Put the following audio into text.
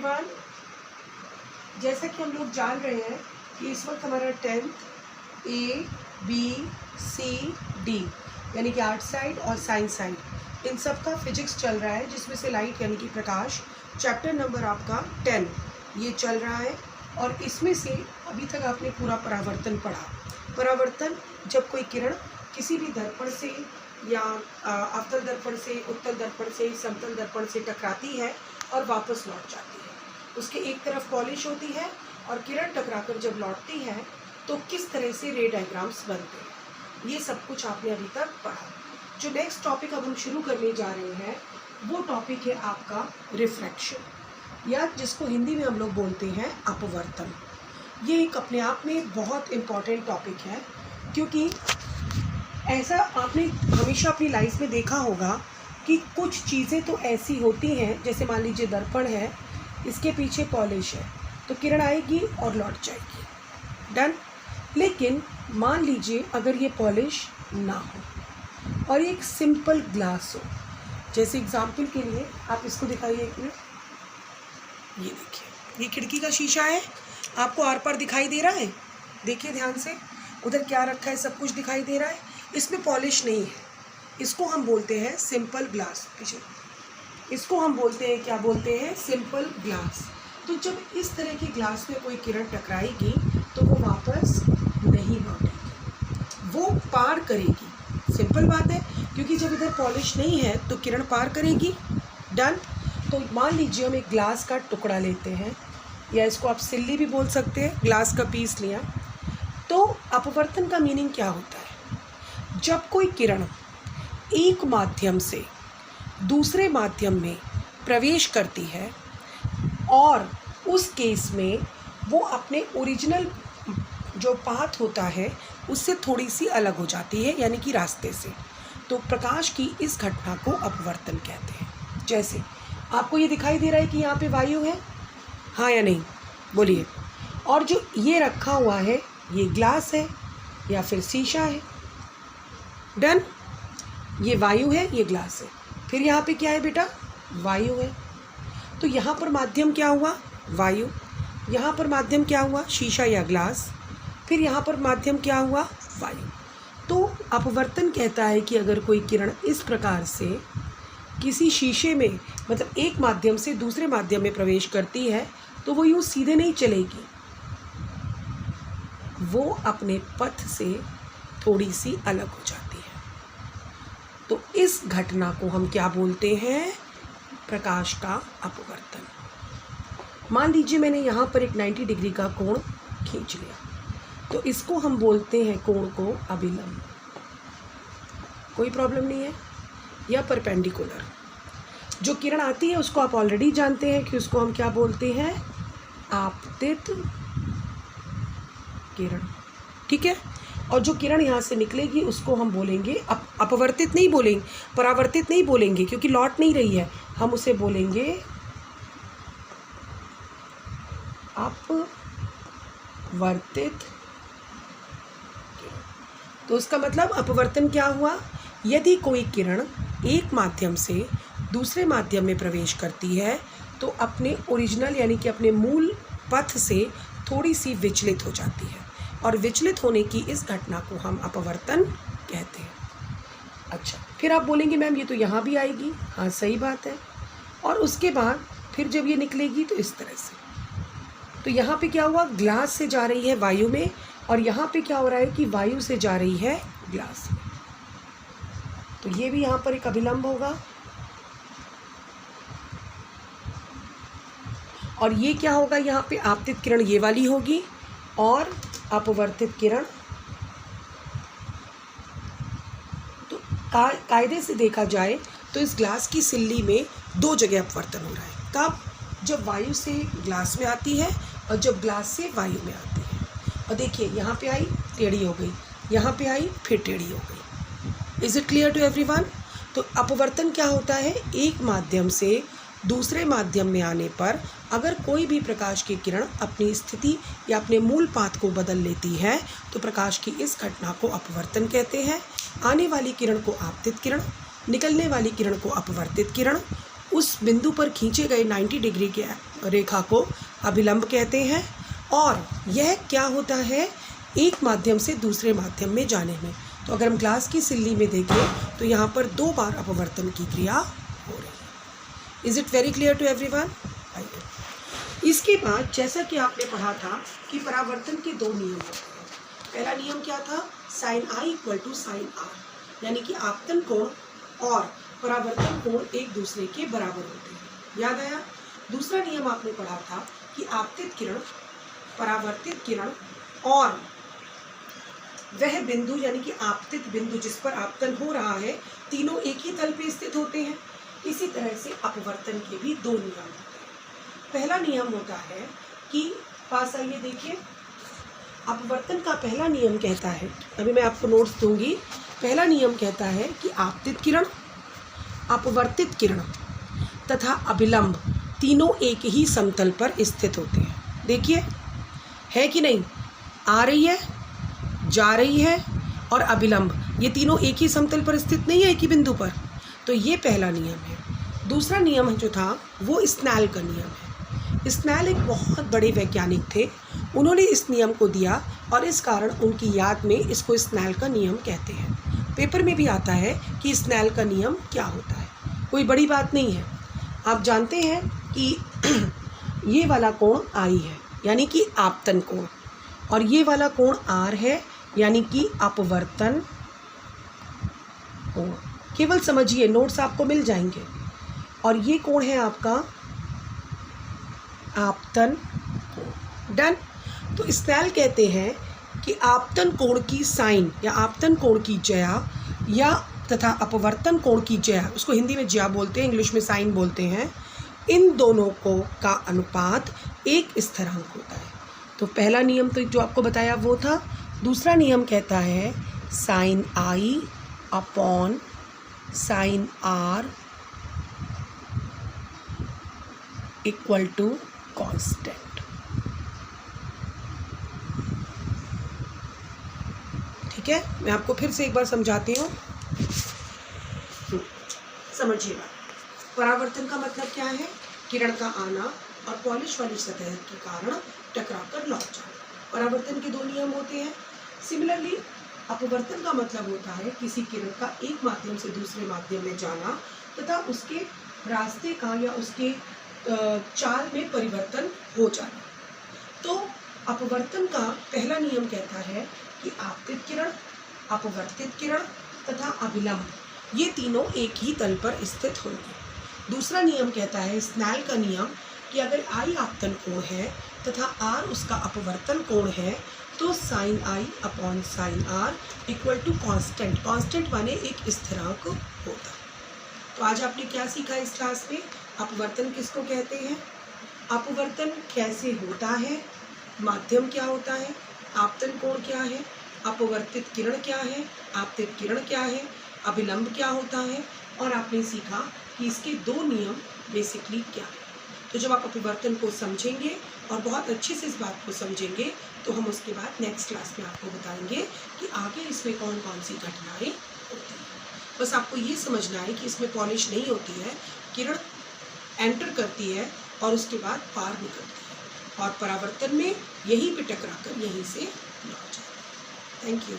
Everyone, जैसा कि हम लोग जान रहे हैं कि इस वक्त हमारा 10th ABCD यानी कि आर्ट साइड और साइंस साइड इन सब का फिजिक्स चल रहा है, जिसमें से लाइट यानी कि प्रकाश चैप्टर नंबर आपका 10 ये चल रहा है। और इसमें से अभी तक आपने पूरा परावर्तन पढ़ा। परावर्तन जब कोई किरण किसी भी दर्पण से या अवतल दर्पण से, उत्तल दर्पण से, समतल दर्पण से टकराती है और वापस लौट जाती है, उसके एक तरफ पॉलिश होती है और किरण टकराकर जब लौटती है तो किस तरह से रे डायग्राम्स बनते हैं, ये सब कुछ आपने अभी तक पढ़ा। जो नेक्स्ट टॉपिक अब हम शुरू करने जा रहे हैं वो टॉपिक है आपका रिफ्रैक्शन, या जिसको हिंदी में हम लोग बोलते हैं अपवर्तन। ये एक अपने आप में बहुत इम्पॉर्टेंट टॉपिक है, क्योंकि ऐसा आपने हमेशा अपनी लाइफ में देखा होगा कि कुछ चीज़ें तो ऐसी होती हैं, जैसे मान लीजिए दर्पण है, इसके पीछे पॉलिश है तो किरण आएगी और लौट जाएगी, डन। लेकिन मान लीजिए अगर ये पॉलिश ना हो और एक सिंपल ग्लास हो, जैसे एग्जाम्पल के लिए आप इसको दिखाइए एक मिनट। ये देखिए, ये खिड़की का शीशा है, आपको आर पार दिखाई दे रहा है, देखिए ध्यान से, उधर क्या रखा है सब कुछ दिखाई दे रहा है, इसमें पॉलिश नहीं है, इसको हम बोलते हैं सिंपल ग्लास। पीछे इसको हम बोलते हैं, क्या बोलते हैं, सिंपल ग्लास। तो जब इस तरह की ग्लास में कोई किरण टकराएगी तो वो वापस नहीं लौटेगी, वो पार करेगी। सिंपल बात है, क्योंकि जब इधर पॉलिश नहीं है तो किरण पार करेगी, डन। तो मान लीजिए हम एक ग्लास का टुकड़ा लेते हैं, या इसको आप सिल्ली भी बोल सकते हैं, ग्लास का पीस लिया। तो अपवर्तन का मीनिंग क्या होता है? जब कोई किरण एक माध्यम से दूसरे माध्यम में प्रवेश करती है और उस केस में वो अपने ओरिजिनल जो पाथ होता है उससे थोड़ी सी अलग हो जाती है, यानी कि रास्ते से, तो प्रकाश की इस घटना को अपवर्तन कहते हैं। जैसे आपको ये दिखाई दे रहा है कि यहाँ पे वायु है, हाँ या नहीं, बोलिए। और जो ये रखा हुआ है ये ग्लास है या फिर शीशा है, डन। ये वायु है, ये ग्लास है, फिर यहाँ पे क्या है बेटा, वायु है। तो यहाँ पर माध्यम क्या हुआ, वायु। यहाँ पर माध्यम क्या हुआ, शीशा या ग्लास। फिर यहाँ पर माध्यम क्या हुआ, वायु। तो अपवर्तन कहता है कि अगर कोई किरण इस प्रकार से किसी शीशे में, मतलब एक माध्यम से दूसरे माध्यम में प्रवेश करती है तो वो यूँ सीधे नहीं चलेगी, वो अपने पथ से थोड़ी सी अलग हो जाती है। तो इस घटना को हम क्या बोलते हैं, प्रकाश का अपवर्तन। मान लीजिए मैंने यहाँ पर एक 90 डिग्री का कोण खींच लिया, तो इसको हम बोलते हैं कोण को अभिलंब, कोई प्रॉब्लम नहीं है, या परपेंडिकुलर। जो किरण आती है उसको आप ऑलरेडी जानते हैं कि उसको हम क्या बोलते हैं, आपतित किरण, ठीक है। और जो किरण यहाँ से निकलेगी उसको हम बोलेंगे अपवर्तित नहीं बोलेंगे, परावर्तित नहीं बोलेंगे, क्योंकि लौट नहीं रही है, हम उसे बोलेंगे अपवर्तित। तो उसका मतलब अपवर्तन क्या हुआ, यदि कोई किरण एक माध्यम से दूसरे माध्यम में प्रवेश करती है तो अपने ओरिजिनल यानी कि अपने मूल पथ से थोड़ी सी विचलित हो जाती है, और विचलित होने की इस घटना को हम अपवर्तन कहते हैं। अच्छा, फिर आप बोलेंगे मैम ये तो यहाँ भी आएगी, हाँ सही बात है। और उसके बाद फिर जब ये निकलेगी तो इस तरह से, तो यहाँ पे क्या हुआ, ग्लास से जा रही है वायु में, और यहाँ पे क्या हो रहा है कि वायु से जा रही है ग्लास में, तो ये भी यहाँ पर एक अभिलंब होगा। और ये क्या होगा, यहाँ पे आपतित किरण ये वाली होगी और अपवर्तित किरण। तो कायदे से देखा जाए तो इस ग्लास की सिल्ली में दो जगह अपवर्तन हो रहा है। कब, जब वायु से ग्लास में आती है और जब ग्लास से वायु में आती है। और देखिए यहाँ पे आई टेढ़ी हो गई, यहाँ पे आई फिर टेढ़ी हो गई। Is it clear to everyone? तो अपवर्तन क्या होता है, एक माध्यम से दूसरे माध्यम में आने पर अगर कोई भी प्रकाश की किरण अपनी स्थिति या अपने मूल पाथ को बदल लेती है तो प्रकाश की इस घटना को अपवर्तन कहते हैं। आने वाली किरण को आपतित किरण, निकलने वाली किरण को अपवर्तित किरण, उस बिंदु पर खींचे गए 90 डिग्री की रेखा को अभिलंब कहते हैं। और यह क्या होता है, एक माध्यम से दूसरे माध्यम में जाने में। तो अगर हम ग्लास की सिल्ली में देखें तो यहाँ पर 2 बार अपवर्तन की क्रिया हो रही है। Is it very clear to everyone? आइए, इसके बाद जैसा कि आपने पढ़ा था कि परावर्तन के 2 नियम होते हैं। पहला नियम क्या था, sine i equal to sine r, यानी कि आपतन कोण और परावर्तन कोण एक दूसरे के बराबर होते हैं। याद आया? दूसरा नियम आपने पढ़ा था कि आपतित किरण, परावर्तित किरण और वह बिंदु यानी कि आपतित बिंदु जिस पर आपतन हो रहा है, तीनों एक ही तल पे स्थित होते हैं। इसी तरह से अपवर्तन के भी 2 नियम होते हैं। पहला नियम होता है कि, पास आइए देखिए, अपवर्तन का पहला नियम कहता है, अभी मैं आपको नोट्स दूंगी। पहला नियम कहता है कि आपतित किरण, अपवर्तित किरण तथा अभिलंब तीनों एक ही समतल पर स्थित होते हैं। देखिए, है कि नहीं? आ रही है, जा रही है और अभिलंब, ये तीनों एक ही समतल पर स्थित नहीं है, एक ही बिंदु पर। तो ये पहला नियम है। दूसरा नियम जो था वो स्नेल का नियम है। स्नेल एक बहुत बड़े वैज्ञानिक थे, उन्होंने इस नियम को दिया और इस कारण उनकी याद में इसको स्नेल का नियम कहते हैं। पेपर में भी आता है कि स्नेल का नियम क्या होता है, कोई बड़ी बात नहीं है। आप जानते हैं कि ये वाला कोण आई है यानी कि आपतन कोण, और ये वाला कोण आर है यानी कि अपवर्तन कोण। केवल समझिए, नोट्स आपको मिल जाएंगे। और ये कोण है आपका आपतन कोण। डन। तो स्नेल कहते हैं कि आपतन कोण की साइन या आपतन कोण की ज्या या तथा अपवर्तन कोण की ज्या, उसको हिंदी में ज्या बोलते हैं, इंग्लिश में साइन बोलते हैं, इन दोनों को का अनुपात एक स्थिरांक होता है। तो पहला नियम तो जो आपको बताया वो था। दूसरा नियम कहता है sine i upon sine r equal to constant. ठीक है, मैं आपको फिर से एक बार समझाती हूँ, समझिएगा। परावर्तन का मतलब क्या है, किरण का आना और पॉलिश वाली सतह के कारण टकराकर लौट जाना। परावर्तन के 2 नियम होते हैं। सिमिलरली अपवर्तन का मतलब होता है किसी किरण का एक माध्यम से दूसरे माध्यम में जाना तथा उसके रास्ते का या उसके चाल में परिवर्तन हो जाना। तो अपवर्तन का पहला नियम कहता है कि आपतित किरण, अपवर्तित किरण तथा अभिलंब ये तीनों एक ही तल पर स्थित होंगे। दूसरा नियम कहता है स्नेल का नियम कि अगर आई आपतन कोण है तथा आर उसका अपवर्तन कोण है तो sine i upon sine r equal to constant. Constant माने एक स्थिरांक होता है। तो आज आपने क्या सीखा इस क्लास में? अपवर्तन किसको कहते हैं, अपवर्तन कैसे होता है, माध्यम क्या होता है, आपतन कोण क्या है, अपवर्तित किरण क्या है, आपतित किरण क्या है, अभिलंब क्या होता है, और आपने सीखा कि इसके 2 नियम बेसिकली क्या है। तो जब आप अपवर्तन को समझेंगे और बहुत अच्छे से इस बात को समझेंगे तो हम उसके बाद नेक्स्ट क्लास में आपको बताएंगे कि आगे इसमें कौन कौन सी घटनाएं होती हैं। बस आपको ये समझना है कि इसमें पॉलिश नहीं होती है, किरण एंटर करती है और उसके बाद पार निकलती है और परावर्तन में यहीं पे टकराकर यहीं से लौट जाती है। Thank you.